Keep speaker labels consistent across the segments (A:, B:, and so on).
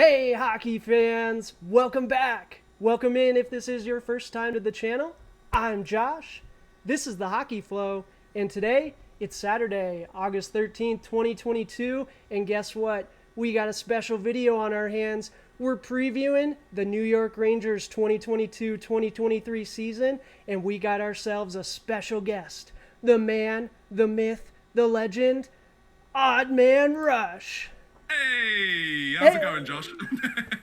A: Hey, hockey fans! Welcome back! Welcome in if this is your first time to the channel. I'm Josh. This is the Hockey Flow, and today it's Saturday, August 13th, 2022. And guess what? We got a special video on our hands. We're previewing the New York Rangers 2022 2023 season, and we got ourselves a special guest the man, the myth, the legend, Odd Man Rush.
B: Hey, how's it
A: Hey,
B: going, Josh?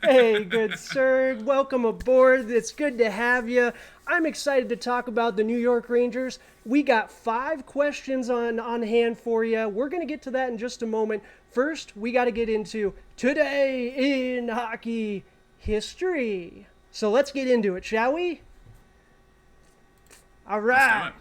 A: hey, good sir. Welcome aboard. It's good to have you. I'm excited to talk about the New York Rangers. We got 5 questions on hand for you. We're going to get to that in just a moment. First, we got to get into Today in Hockey History. So let's get into it, shall we? All
B: Let's do
A: right.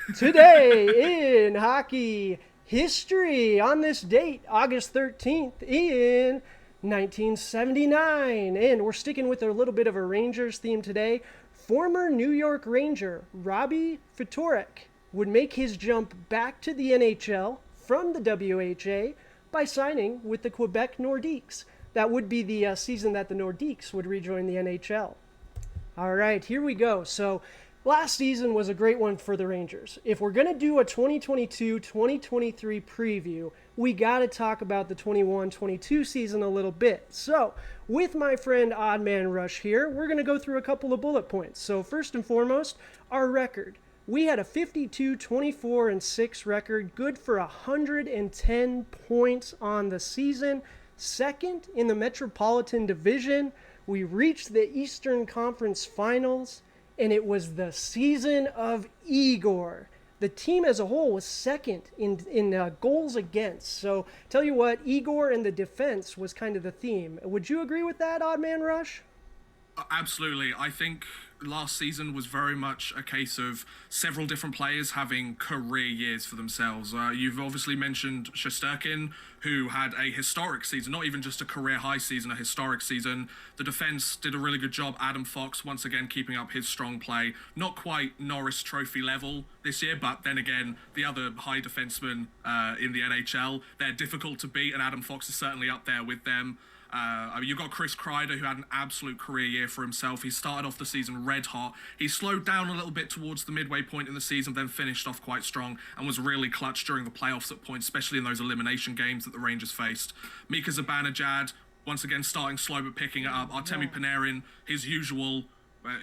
B: it.
A: Today in hockey history on this date, August 13th in 1979. And we're sticking with a little bit of a Rangers theme today. Former New York Ranger Robbie Ftorek would make his jump back to the NHL from the WHA by signing with the Quebec Nordiques. That would be the season that the Nordiques would rejoin the NHL. All right, here we go. So last season was a great one for the Rangers. If we're going to do a 2022-2023 preview, we got to talk about the 21-22 season a little bit. So with my friend Odd Man Rush here, we're going to go through a couple of bullet points. So first and foremost, our record. We had a 52-24-6 record, good for 110 points on the season. Second in the Metropolitan Division. We reached the Eastern Conference Finals, and it was the season of Igor. The team as a whole was second in goals against. So tell you what, Igor and the defense was kind of the theme. Would you agree with that, Odd Man Rush?
B: Absolutely. I think last season was very much a case of several different players having career years for themselves. You've obviously mentioned Shesterkin, who had a historic season, not even just a career high season, a historic season. The defense did a really good job. Adam Fox, once again, keeping up his strong play. Not quite Norris Trophy level this year, but then again, the other high defensemen in the NHL, they're difficult to beat, and Adam Fox is certainly up there with them. You've got Chris Kreider, who had an absolute career year for himself. He started off the season red hot. He slowed down a little bit towards the midway point in the season, then finished off quite strong and was really clutch during the playoffs at points, especially in those elimination games that the Rangers faced. Mika Zibanejad, once again, starting slow but picking it up. Artemi Panarin, his usual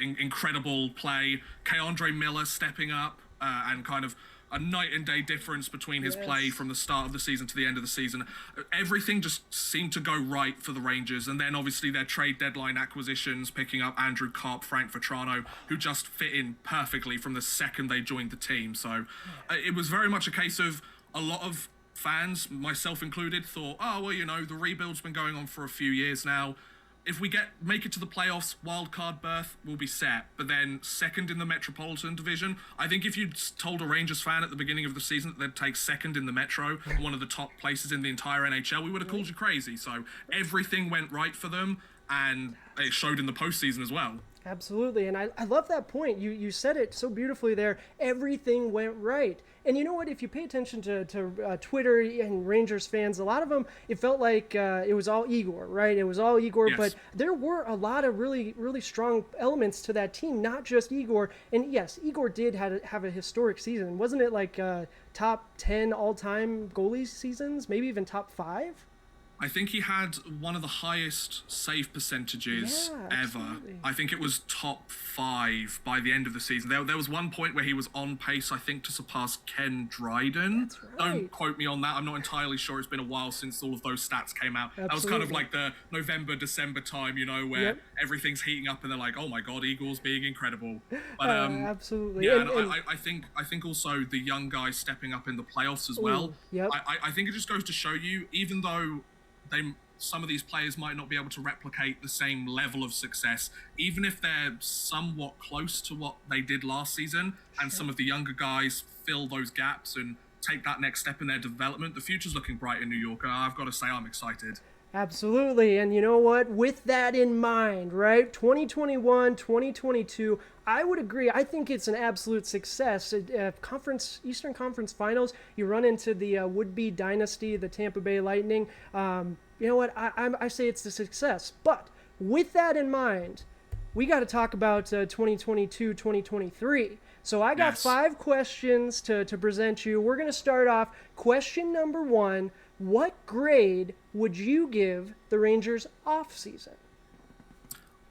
B: incredible play. Keandre Miller stepping up and kind of a night and day difference between his play from the start of the season to the end of the season. Everything just seemed to go right for the Rangers. And then obviously their trade deadline acquisitions, picking up Andrew Kopp, Frank Vetrano, who just fit in perfectly from the second they joined the team. So it was very much a case of a lot of fans, myself included, thought, oh, well, you know, the rebuild's been going on for a few years now. If we make it to the playoffs, wild card berth, we'll be set. But then second in the Metropolitan Division, I think if you'd told a Rangers fan at the beginning of the season that they'd take second in the Metro, one of the top places in the entire NHL, we would have called you crazy. So everything went right for them, and it showed in the postseason as well.
A: Absolutely, and I love that point. You said it so beautifully there. Everything went right. And you know what? If you pay attention to Twitter and Rangers fans, a lot of them, it felt like it was all Igor, right? It was all Igor,
B: Yes.
A: but there were a lot of really, really strong elements to that team, not just Igor. And yes, Igor did have a historic season. Wasn't it like top 10 all-time goalies seasons, maybe even top 5?
B: I think he had one of the highest save percentages
A: Yeah,
B: ever.
A: absolutely.
B: I think it was top 5 by the end of the season. There was one point where he was on pace, I think, to surpass Ken Dryden.
A: That's right.
B: Don't quote me on that. I'm not entirely sure. It's been a while since all of those stats came out. That was kind of
A: Absolutely.
B: like the November, December time, you know, where
A: Yep.
B: everything's heating up and they're like, oh my God, Eagles being incredible. But
A: Absolutely.
B: yeah,
A: And-
B: and I think also the young guys stepping up in the playoffs as well.
A: yep.
B: I think it just goes to show you, even though some of these players might not be able to replicate the same level of success, even if they're somewhat close to what they did last season, and some of the younger guys fill those gaps and take that next step in their development. The future's looking bright in New York. I've got to say, I'm excited.
A: Absolutely. And you know what? With that in mind, right? 2021, 2022, I would agree. I think it's an absolute success. Eastern Conference Finals, you run into the would-be dynasty, the Tampa Bay Lightning. you know what? I say it's a success. But with that in mind, we got to talk about 2022, 2023. So I got
B: Yes.
A: 5 questions to present you. We're going to start off. Question number 1. What grade would you give the Rangers off season?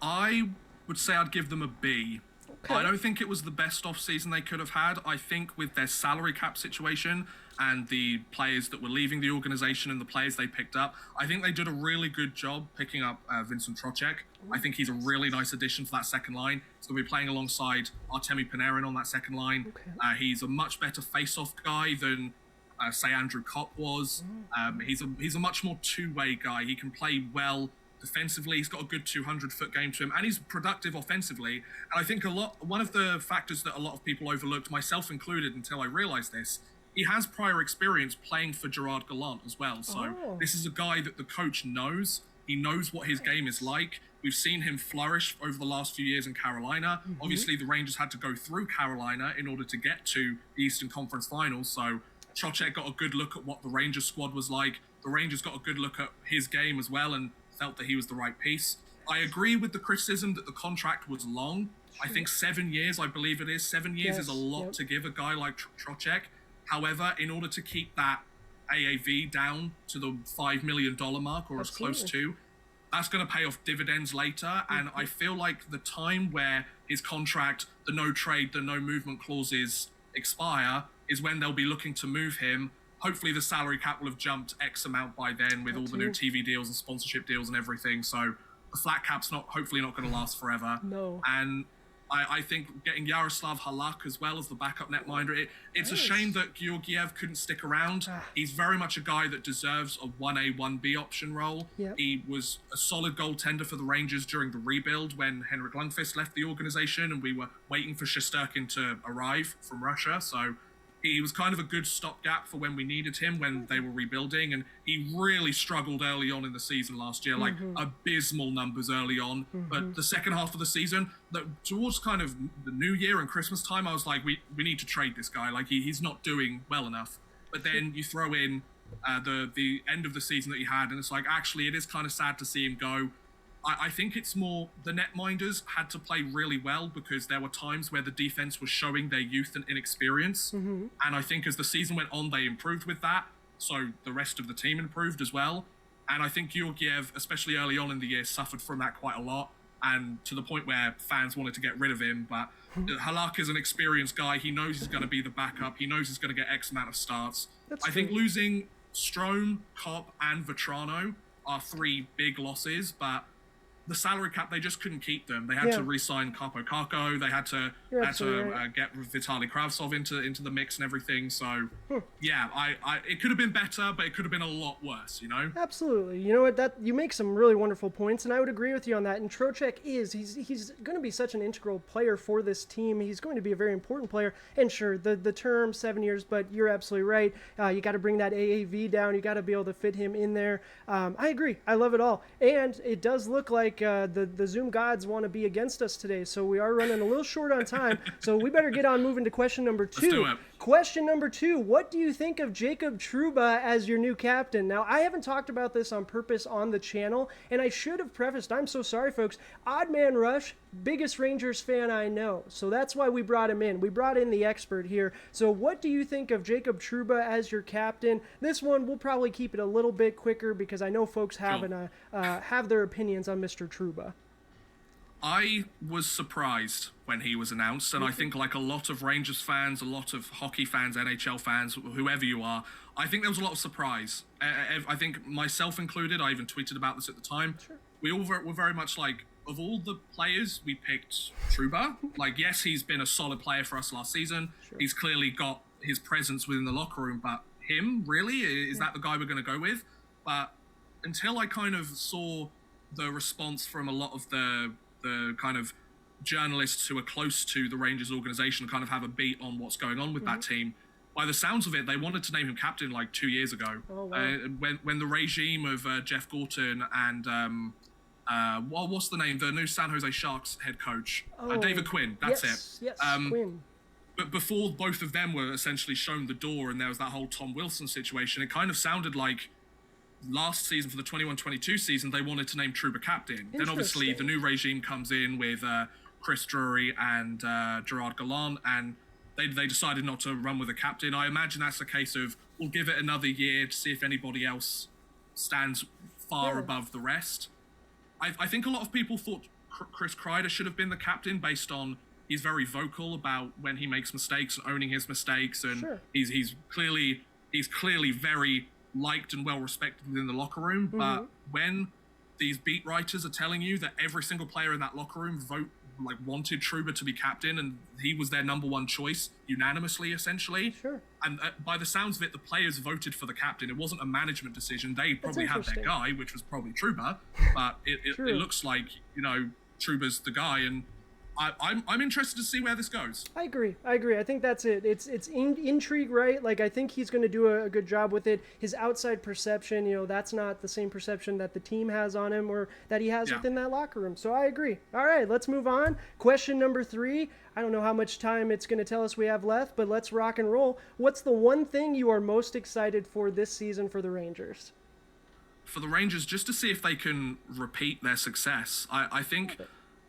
B: I would say I'd give them a B.
A: Okay.
B: I don't think it was the best off-season they could have had. I think with their salary cap situation and the players that were leaving the organization and the players they picked up, I think they did a really good job picking up Vincent Trocheck. I think he's a really nice addition to that second line. He's going to be playing alongside Artemi Panarin on that second line.
A: Okay.
B: He's a much better face-off guy than, say, Andrew Kopp was. He's a much more two-way guy. He can play well defensively. He's got a good 200-foot game to him, and he's productive offensively. And I think one of the factors that a lot of people overlooked, myself included, until I realized this, he has prior experience playing for Gerard Gallant as well. So this is a guy that the coach knows. He knows what his game is like. We've seen him flourish over the last few years in Carolina. Obviously, the Rangers had to go through Carolina in order to get to the Eastern Conference Finals. So Trocheck got a good look at what the Rangers squad was like. The Rangers got a good look at his game as well and felt that he was the right piece. I agree with the criticism that the contract was long. I think 7 years, I believe it is. 7 years is a lot to give a guy like Trocheck. However, in order to keep that AAV down to the $5 million mark or as close to, that's going to pay off dividends later. And I feel like the time where his contract, the no trade, the no movement clauses expire is when they'll be looking to move him. Hopefully the salary cap will have jumped X amount by then with all the new TV deals and sponsorship deals and everything. So the flat cap's hopefully not going to last forever.
A: No.
B: And I think getting Yaroslav Halak as well as the backup netminder, it's a shame that Georgiev couldn't stick around. He's very much a guy that deserves a 1A, 1B option role.
A: Yep.
B: He was a solid goaltender for the Rangers during the rebuild when Henrik Lundqvist left the organization and we were waiting for Shesterkin to arrive from Russia. So he was kind of a good stopgap for when we needed him when they were rebuilding, and he really struggled early on in the season last year, like abysmal numbers early on. But the second half of the season, towards kind of the New Year and Christmas time, I was like, we need to trade this guy. Like he's not doing well enough. But then you throw in the end of the season that he had, and it's like, actually, it is kind of sad to see him go. I think it's more the netminders had to play really well because there were times where the defense was showing their youth and inexperience. And I think as the season went on, they improved with that. So the rest of the team improved as well. And I think Georgiev, especially early on in the year, suffered from that quite a lot. And to the point where fans wanted to get rid of him. But Halak is an experienced guy. He knows he's going to be the backup. He knows he's going to get X amount of starts. I think losing Strome, Kopp, and Vetrano are 3 big losses, but the salary cap, they just couldn't keep them. They had to re-sign Capo Caco. They had to get Vitaly Kravtsov into the mix and everything. So, yeah, it could have been better, but it could have been a lot worse, you know?
A: Absolutely. You know what? That you make some really wonderful points, and I would agree with you on that. And Trocheck he's going to be such an integral player for this team. He's going to be a very important player. And sure, the term 7 years, but you're absolutely right. You got to bring that AAV down. You got to be able to fit him in there. I agree. I love it all. And it does look like the Zoom gods want to be against us today, so we are running a little short on time. So we better get on moving to question number 2.
B: Let's do it.
A: Question number 2, what do you think of Jacob Trouba as your new captain? Now, I haven't talked about this on purpose on the channel, and I should have prefaced, I'm so sorry, folks. Odd Man Rush, biggest Rangers fan I know, so that's why we brought him in. We brought in the expert here. So what do you think of Jacob Trouba as your captain? This one, we'll probably keep it a little bit quicker because I know folks have their opinions on Mr. Trouba.
B: I was surprised when he was announced, and I think like a lot of Rangers fans, a lot of hockey fans, NHL fans, whoever you are, I think there was a lot of surprise. I think myself included, I even tweeted about this at the time.
A: Sure.
B: We all were very much like, of all the players, we picked Trouba. Like, yes, he's been a solid player for us last season.
A: Sure.
B: He's clearly got his presence within the locker room, but him, really? Is that the guy we're going to go with? But until I kind of saw the response from a lot of the kind of journalists who are close to the Rangers organization, kind of have a beat on what's going on with that team. By the sounds of it, they wanted to name him captain like 2 years ago.
A: Oh, wow.
B: When the regime of Jeff Gorton and what's the name? The new San Jose Sharks head coach, David Quinn. That's it.
A: Yes, Quinn.
B: But before both of them were essentially shown the door, and there was that whole Tom Wilson situation, it kind of sounded like last season, for the 21-22 season, they wanted to name Trouba captain. Then obviously the new regime comes in with Chris Drury and Gerard Gallant, and they decided not to run with a captain. I imagine that's a case of, we'll give it another year to see if anybody else stands far above the rest. I think a lot of people thought Chris Kreider should have been the captain based on he's very vocal about when he makes mistakes and owning his mistakes, and he's clearly very liked and well respected within the locker room. But when these beat writers are telling you that every single player in that locker room wanted Trouba to be captain, and he was their number one choice unanimously, essentially. And by the sounds of it, the players voted for the captain. It wasn't a management decision. They probably had their guy, which was probably Trouba, but it looks like, Trouba's the guy, and I'm interested to see where this goes.
A: I agree. I think that's it. It's intrigue, right? Like, I think he's going to do a good job with it. His outside perception, that's not the same perception that the team has on him or that he has within that locker room. So I agree. All right, let's move on. Question number 3. I don't know how much time it's going to tell us we have left, but let's rock and roll. What's the one thing you are most excited for this season for the Rangers?
B: For the Rangers, just to see if they can repeat their success. I think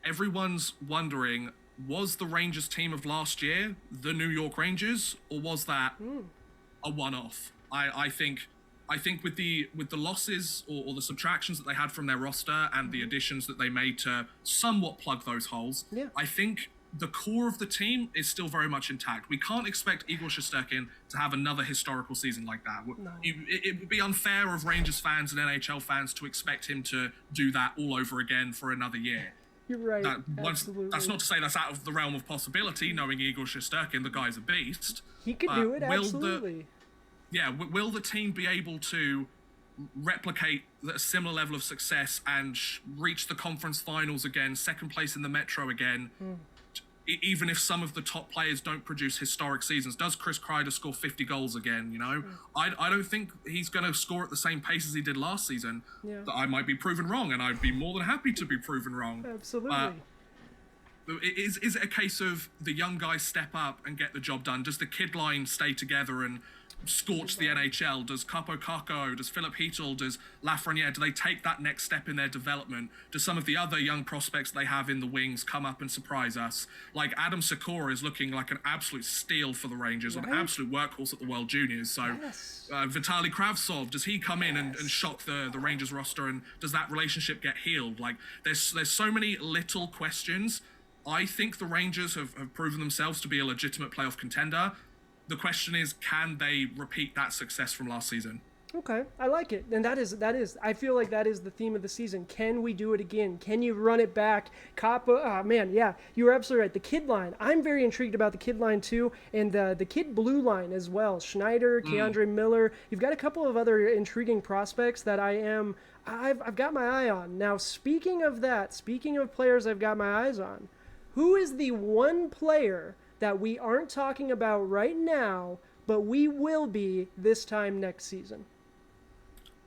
B: everyone's wondering, was the Rangers team of last year the New York Rangers, or was that a one-off? I think with the losses or the subtractions that they had from their roster and the additions that they made to somewhat plug those holes, I think the core of the team is still very much intact. We can't expect Igor Shesterkin to have another historical season like that. No. It would be unfair of Rangers fans and NHL fans to expect him to do that all over again for another year.
A: You're right. Absolutely.
B: That's not to say that's out of the realm of possibility, knowing Igor Shesterkin, the guy's a beast.
A: He could do it, absolutely.
B: Will the team be able to replicate a similar level of success and reach the conference finals again, second place in the Metro again, even if some of the top players don't produce historic seasons? Does Chris Kreider score 50 goals again? I don't think he's going to score at the same pace as he did last season. I might be proven wrong, and I'd be more than happy to be proven wrong.
A: Absolutely.
B: Is it a case of the young guys step up and get the job done? Does the kid line stay together and scorch the NHL? Does Capo Caco, does Philip Heatle, does Lafreniere, do they take that next step in their development? Do some of the other young prospects they have in the wings come up and surprise us? Like Adam Sikora is looking like an absolute steal for the Rangers, an absolute workhorse at the World Juniors. So Vitaly Kravtsov, does he come in and shock the Rangers roster, and does that relationship get healed? Like, there's so many little questions. I think the Rangers have proven themselves to be a legitimate playoff contender. The question is, can they repeat that success from last season?
A: Okay, I like it. And that is, I feel like that is the theme of the season. Can we do it again? Can you run it back? You were absolutely right. The kid line, I'm very intrigued about the kid line too, and the kid blue line as well. Schneider, Keandre Miller. You've got a couple of other intriguing prospects that I've got my eye on. Now, speaking of players I've got my eyes on, who is the one player that we aren't talking about right now, but we will be this time next season?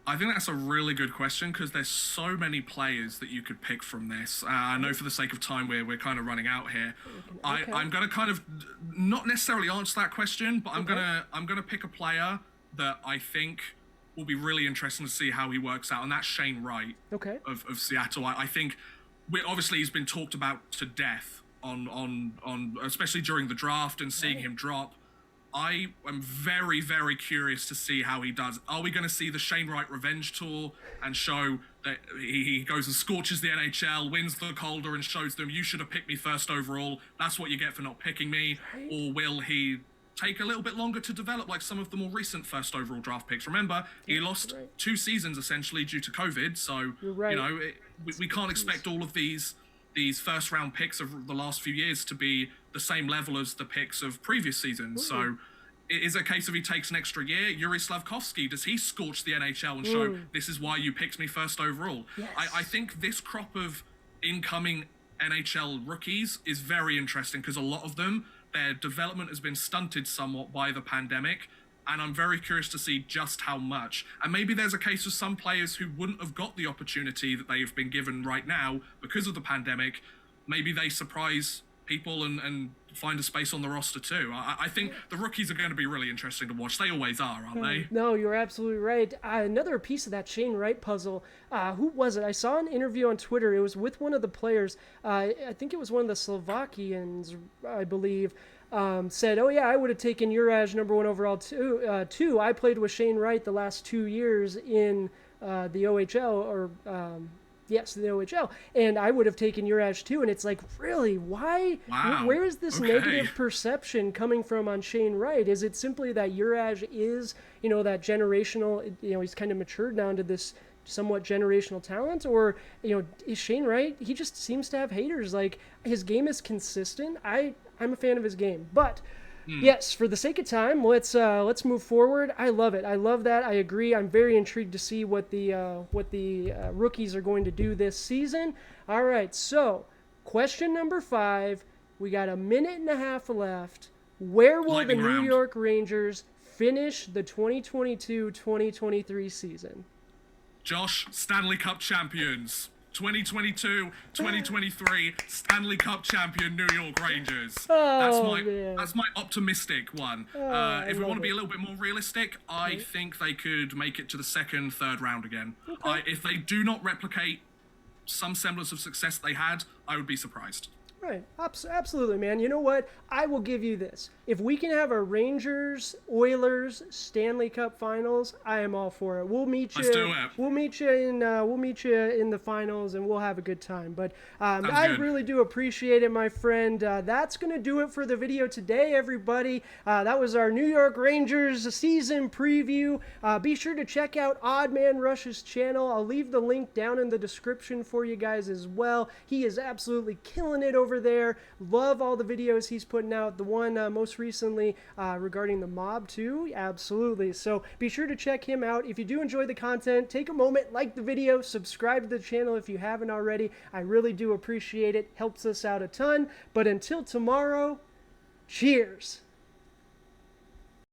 B: I think that's a really good question, because there's so many players that you could pick from this. I know for the sake of time we're kind of running out here. Okay. I'm going to kind of not necessarily answer that question, but I'm gonna pick a player that I think will be really interesting to see how he works out, and that's Shane Wright of Seattle. I think obviously he's been talked about to death on especially during the draft and seeing him drop. I am very, very curious to see how he does. Are we going to see the Shane Wright revenge tour and show that he goes and scorches the NHL, wins the Calder, and shows them, you should have picked me first overall, that's what you get for not picking me? Or will he take a little bit longer to develop like some of the more recent first overall draft picks? Remember, he lost 2 seasons essentially due to COVID, so we can't expect all of these first round picks of the last few years to be the same level as the picks of previous seasons. So it is a case of he takes an extra year. Yuri Slavkovsky, does he scorch the NHL and show this is why you picked me first overall? Yes. I think this crop of incoming NHL rookies is very interesting, because a lot of them, their development has been stunted somewhat by the pandemic, and I'm very curious to see just how much. And maybe there's a case of some players who wouldn't have got the opportunity that they've been given right now because of the pandemic. Maybe they surprise people and find a space on the roster too. I think the rookies are going to be really interesting to watch. They always are, aren't they?
A: No, you're absolutely right. Another piece of that Shane Wright puzzle. Who was it? I saw an interview on Twitter. It was with one of the players. I think it was one of the Slovakians, I believe. Said, "Oh yeah, I would have taken Juraj number 1 overall too. I played with Shane Wright the last 2 years in the OHL, or yes, the OHL, and I would have taken Juraj too." And it's like, really, why?
B: Wow.
A: Where is this
B: Okay.
A: negative perception coming from on Shane Wright? Is it simply that Juraj is, that generational? He's kind of matured now into this somewhat generational talent, or is Shane Wright? He just seems to have haters. Like, his game is consistent. I'm a fan of his game, but yes, for the sake of time, let's move forward. I love it. I love that. I agree. I'm very intrigued to see what the rookies are going to do this season. All right, so question number 5. We got a minute and a half left. Where will
B: Lightning
A: the New
B: round.
A: York Rangers finish the 2022-2023 season?
B: Josh, Stanley Cup champions. 2022-2023 Stanley Cup champion New York Rangers.
A: Man.
B: That's my optimistic one. If we want to be a little bit more realistic, I think they could make it to the second, third round again. If they do not replicate some semblance of success they had, I would be surprised.
A: Right, absolutely, man. You know what? I will give you this. If we can have a Rangers Oilers Stanley Cup Finals, I am all for it. We'll meet you.
B: Let's do it.
A: We'll meet you in the finals, and we'll have a good time. But I
B: good.
A: really do appreciate it, my friend. That's gonna do it for the video today, everybody. That was our New York Rangers season preview. Be sure to check out Odd Man Rush's channel. I'll leave the link down in the description for you guys as well. He is absolutely killing it over there. Love all the videos he's putting out. The one most recently regarding the mob too, absolutely. So be sure to check him out. If you do enjoy the content, take a moment, like the video, subscribe to the channel if you haven't already. I really do appreciate it. Helps us out a ton. But until tomorrow, cheers.